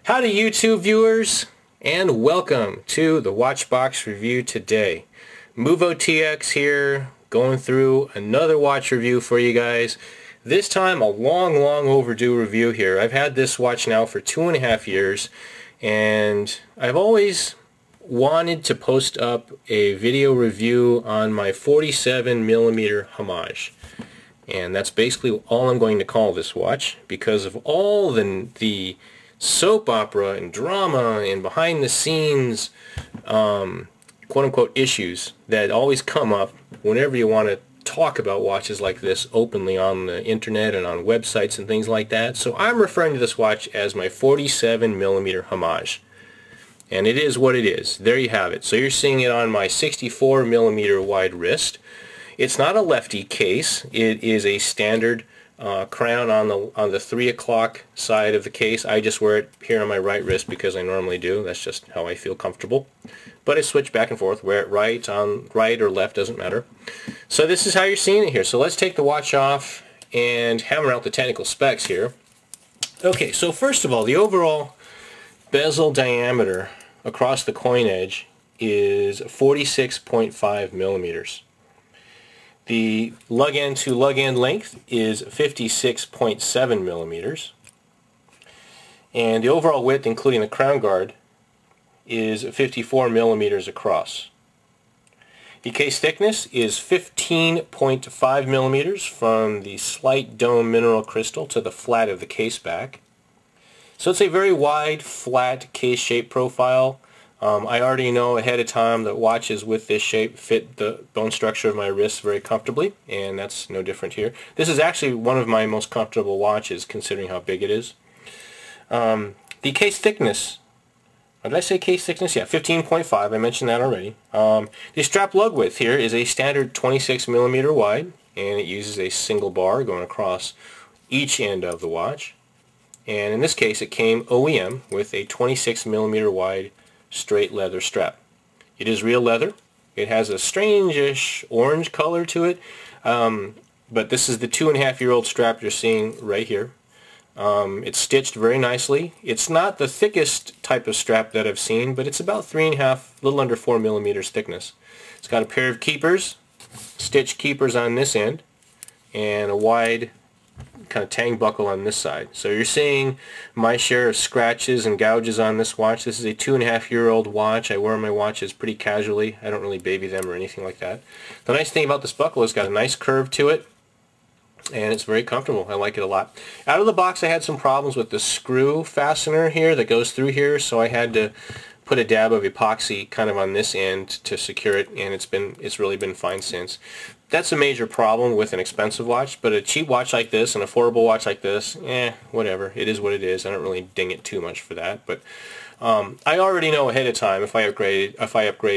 Howdy YouTube viewers, and welcome to the Watchbox review today. Muvo TX here, going through another watch review for you guys. This time a long overdue review here. I've had this watch now for 2.5 years, and I've always wanted to post up a video review on my 47mm Homage. And that's basically all I'm going to call this watch, because of all the soap opera and drama and behind the scenes quote-unquote issues that always come up whenever you want to talk about watches like this openly on the internet and on websites and things like that. So I'm referring to this watch as my 47mm Homage. And it is what it is. There you have it. So you're seeing it on my 64mm wide wrist. It's not a lefty case. It is a standard crown on the 3 o'clock side of the case. I just wear it here on my right wrist because I normally do. That's just how I feel comfortable. But I switch back and forth. Wear it right or left, doesn't matter. So this is how you're seeing it here. So let's take the watch off and hammer out the technical specs here. Okay, so first of all, the overall bezel diameter across the coin edge is 46.5 millimeters. The lug end to lug end length is 56.7 millimeters. And the overall width, including the crown guard, is 54 millimeters across. The case thickness is 15.5 millimeters from the slight dome mineral crystal to the flat of the case back. So it's a very wide, flat case shape profile. I already know ahead of time that watches with this shape fit the bone structure of my wrist very comfortably, and that's no different here. This is actually one of my most comfortable watches considering how big it is. The case thickness, did I say case thickness? Yeah, 15.5, I mentioned that already. The strap lug width here is a standard 26mm wide, and it uses a single bar going across each end of the watch. And in this case it came OEM with a 26mm wide straight leather strap. It is real leather. It has a strange-ish orange color to it, but this is the 2.5-year-old strap you're seeing right here. It's stitched very nicely. It's not the thickest type of strap that I've seen, but it's about 3.5, a little under 4 millimeters thickness. It's got a pair of keepers, stitched keepers on this end, and a wide kind of tang buckle on this side. So you're seeing my share of scratches and gouges on this watch. This is a 2.5-year-old watch. I wear my watches pretty casually. I don't really baby them or anything like that. The nice thing about this buckle is it's got a nice curve to it, and it's very comfortable. I like it a lot. Out of the box I had some problems with the screw fastener here that goes through here, so I had to put a dab of epoxy kind of on this end to secure it, and it's really been fine since. That's a major problem with an expensive watch, but a cheap watch like this, an affordable watch like this, whatever. It is what it is. I don't really ding it too much for that, but I already know ahead of time if I upgrade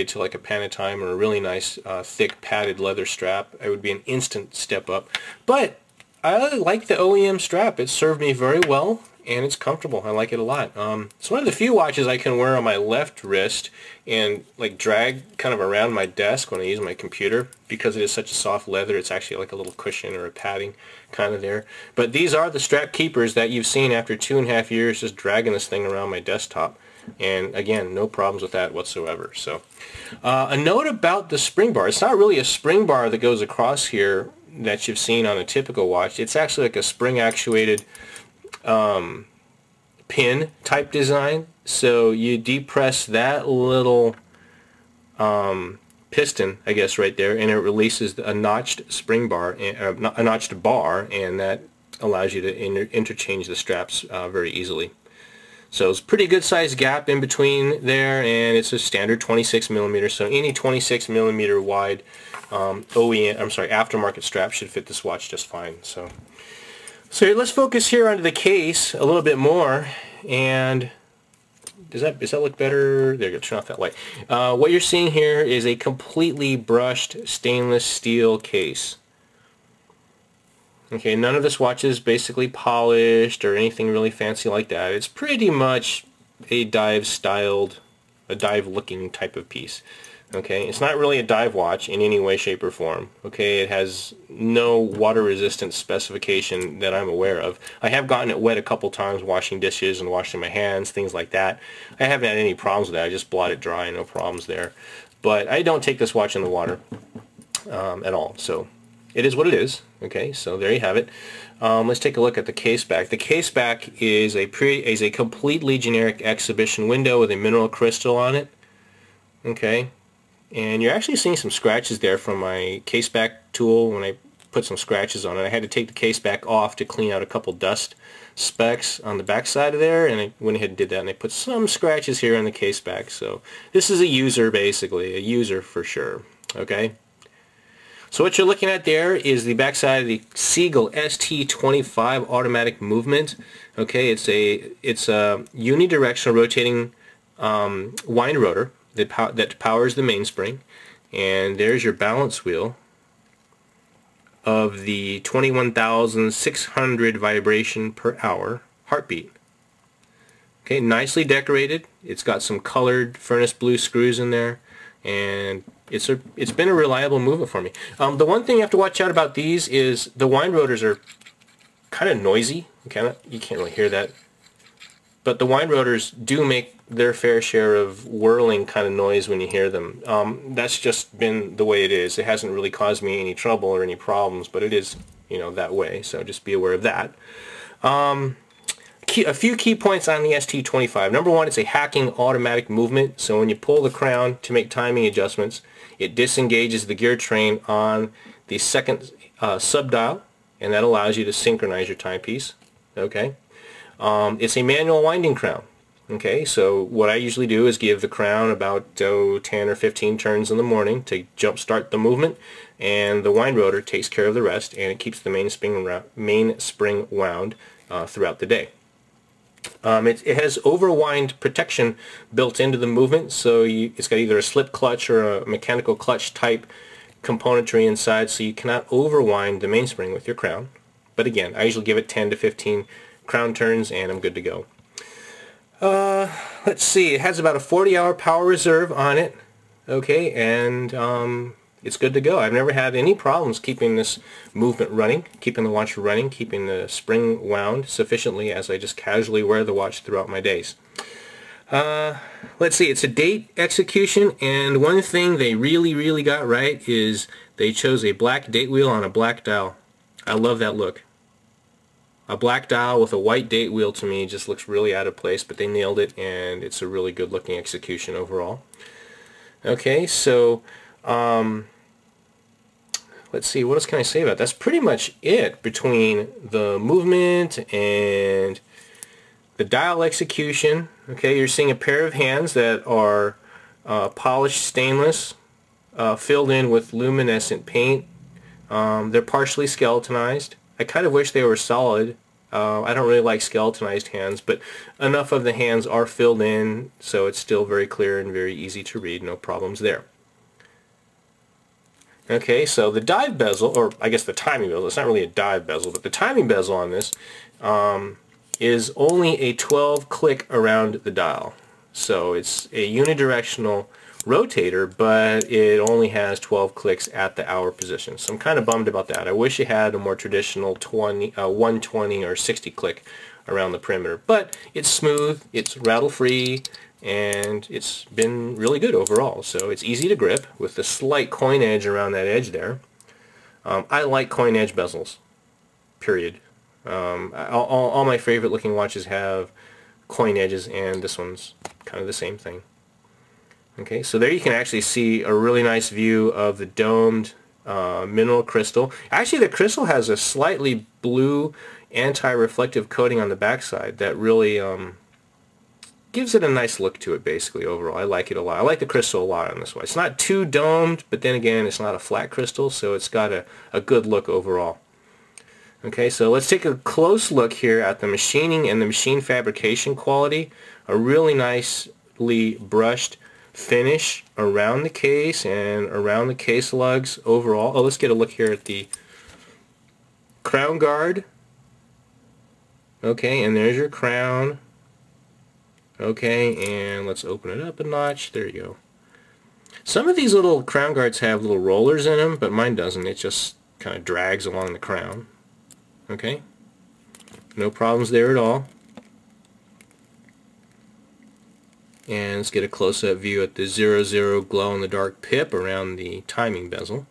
to like a Panatime or a really nice thick padded leather strap, it would be an instant step up. But I like the OEM strap. It served me very well, and it's comfortable. I like it a lot. It's one of the few watches I can wear on my left wrist and like drag kind of around my desk when I use my computer, because it is such a soft leather. It's actually like a little cushion or a padding kind of there. But these are the strap keepers that you've seen after 2.5 years just dragging this thing around my desktop. And again, no problems with that whatsoever. So a note about the spring bar. It's not really a spring bar that goes across here that you've seen on a typical watch. It's actually like a spring actuated pin type design. So you depress that little piston, I guess, right there, and it releases a notched spring bar, a notched bar, and that allows you to interchange the straps very easily. So it's a pretty good sized gap in between there, and it's a standard 26mm. So any 26mm wide aftermarket strap should fit this watch just fine. So let's focus here onto the case a little bit more. And does that look better? There you go. Turn off that light. What you're seeing here is a completely brushed stainless steel case. Okay, none of this watch is basically polished or anything really fancy like that. It's pretty much a dive looking type of piece. Okay, it's not really a dive watch in any way, shape, or form. Okay, it has no water resistance specification that I'm aware of. I have gotten it wet a couple times washing dishes and washing my hands, things like that. I haven't had any problems with that. I just blot it dry, no problems there. But I don't take this watch in the water at all. So it is what it is. Okay, so there you have it. Let's take a look at the case back. The case back is a completely generic exhibition window with a mineral crystal on it. Okay. And you're actually seeing some scratches there from my case back tool when I put some scratches on it. I had to take the case back off to clean out a couple dust specks on the back side of there, and I went ahead and did that, and I put some scratches here on the case back. So this is a user, basically, a user for sure. Okay. So what you're looking at there is the back side of the Seagull ST25 automatic movement. Okay, it's a unidirectional rotating wind rotor that powers the mainspring, and there's your balance wheel of the 21,600 vibration per hour heartbeat. Okay, nicely decorated. It's got some colored furnace blue screws in there, and it's been a reliable movement for me. The one thing you have to watch out about these is the wind rotors are kind of noisy. You can't really hear that, but the wind rotors do make their fair share of whirling kind of noise when you hear them. That's just been the way it is. It hasn't really caused me any trouble or any problems, but it is, that way. So just be aware of that. A few key points on the ST25. Number one, it's a hacking automatic movement. So when you pull the crown to make timing adjustments, it disengages the gear train on the second subdial, and that allows you to synchronize your timepiece. Okay. It's a manual winding crown. Okay, so what I usually do is give the crown about 10 or 15 turns in the morning to jumpstart the movement, and the wind rotor takes care of the rest, and it keeps the mainspring wound throughout the day. It has overwind protection built into the movement, so it's got either a slip clutch or a mechanical clutch type componentry inside, so you cannot overwind the mainspring with your crown. But again, I usually give it 10 to 15 crown turns, and I'm good to go. Let's see, it has about a 40-hour power reserve on it, okay, and it's good to go. I've never had any problems keeping this movement running, keeping the watch running, keeping the spring wound sufficiently as I just casually wear the watch throughout my days. Let's see, it's a date execution, and one thing they really got right is they chose a black date wheel on a black dial. I love that look. A black dial with a white date wheel to me just looks really out of place, but they nailed it, and it's a really good looking execution overall. Okay, so let's see, what else can I say about that? That's pretty much it between the movement and the dial execution. Okay, you're seeing a pair of hands that are polished stainless, filled in with luminescent paint. They're partially skeletonized. I kind of wish they were solid. I don't really like skeletonized hands, but enough of the hands are filled in, so it's still very clear and very easy to read. No problems there. Okay, so the dive bezel, or I guess the timing bezel, it's not really a dive bezel, but the timing bezel on this is only a 12-click around the dial. So it's a unidirectional rotator, but it only has 12 clicks at the hour position. So I'm kind of bummed about that. I wish it had a more traditional 120 or 60 click around the perimeter. But it's smooth, it's rattle-free, and it's been really good overall. So it's easy to grip with the slight coin edge around that edge there. I like coin edge bezels, period. All my favorite looking watches have coin edges, and this one's kind of the same thing. Okay, so there you can actually see a really nice view of the domed mineral crystal. Actually, the crystal has a slightly blue anti-reflective coating on the backside that really gives it a nice look to it, basically, overall. I like it a lot. I like the crystal a lot on this one. It's not too domed, but then again, it's not a flat crystal, so it's got a good look overall. Okay, so let's take a close look here at the machining and the machine fabrication quality. A really nicely brushed finish around the case and around the case lugs overall. Oh, let's get a look here at the crown guard. Okay, and there's your crown. Okay, and let's open it up a notch. There you go. Some of these little crown guards have little rollers in them, but mine doesn't. It just kind of drags along the crown. Okay? No problems there at all. And let's get a close-up view at the 00 glow-in-the-dark pip around the timing bezel.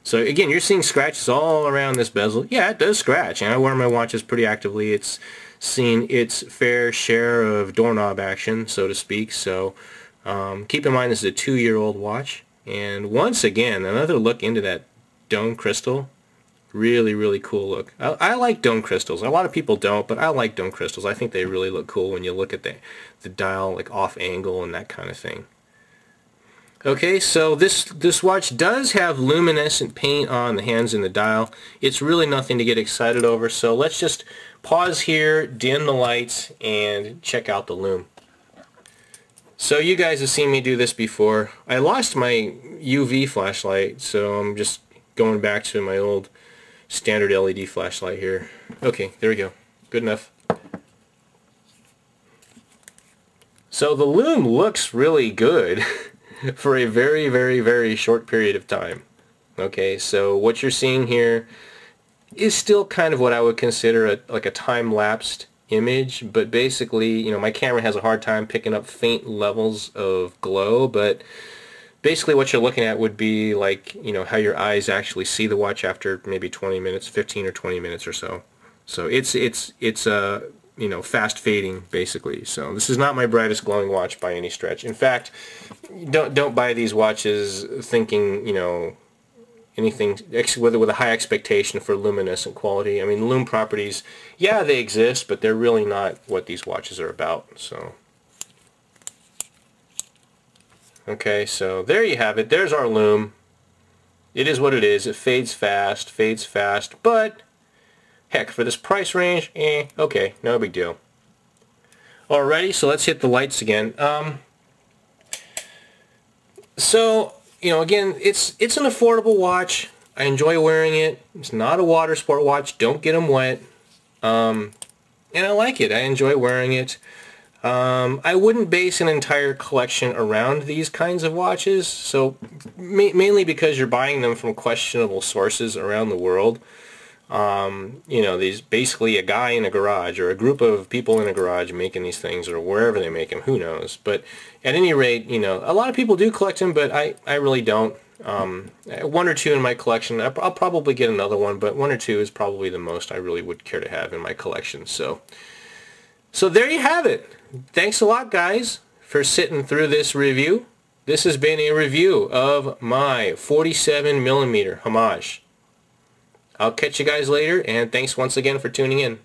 So again, you're seeing scratches all around this bezel. Yeah, it does scratch, and I wear my watches pretty actively. It's seen its fair share of doorknob action, so to speak. So keep in mind this is a 2-year-old watch. And once again, another look into that dome crystal. Really, really cool look. I like dome crystals. A lot of people don't, but I like dome crystals. I think they really look cool when you look at the dial like off angle and that kind of thing. Okay, so this watch does have luminescent paint on the hands and the dial. It's really nothing to get excited over, so let's just pause here, dim the lights, and check out the lume. So you guys have seen me do this before. I lost my UV flashlight, so I'm just going back to my old standard LED flashlight here. Okay, there we go. Good enough. So the lume looks really good for a very, very, very short period of time. Okay, so what you're seeing here is still kind of what I would consider like a time-lapsed image, but basically, you know, my camera has a hard time picking up faint levels of glow, but basically what you're looking at would be like, you know, how your eyes actually see the watch after maybe 20 minutes, 15 or 20 minutes or so. So it's you know, fast fading basically. So this is not my brightest glowing watch by any stretch. In fact, don't buy these watches thinking, you know, anything with a high expectation for luminescent quality. I mean, lume properties, yeah, they exist, but they're really not what these watches are about. So okay, so there you have it. There's our lume. It is what it is. It fades fast, but heck, for this price range, okay, no big deal. Alrighty, so let's hit the lights again. So, you know, again, it's an affordable watch. I enjoy wearing it. It's not a water sport watch. Don't get them wet. And I like it. I enjoy wearing it. I wouldn't base an entire collection around these kinds of watches, so mainly because you're buying them from questionable sources around the world. You know, these basically a guy in a garage or a group of people in a garage making these things, or wherever they make them, who knows. But at any rate, you know, a lot of people do collect them, but I really don't. One or two in my collection. I'll probably get another one, but one or two is probably the most I really would care to have in my collection. So there you have it. Thanks a lot, guys, for sitting through this review. This has been a review of my 47mm Homage. I'll catch you guys later, and thanks once again for tuning in.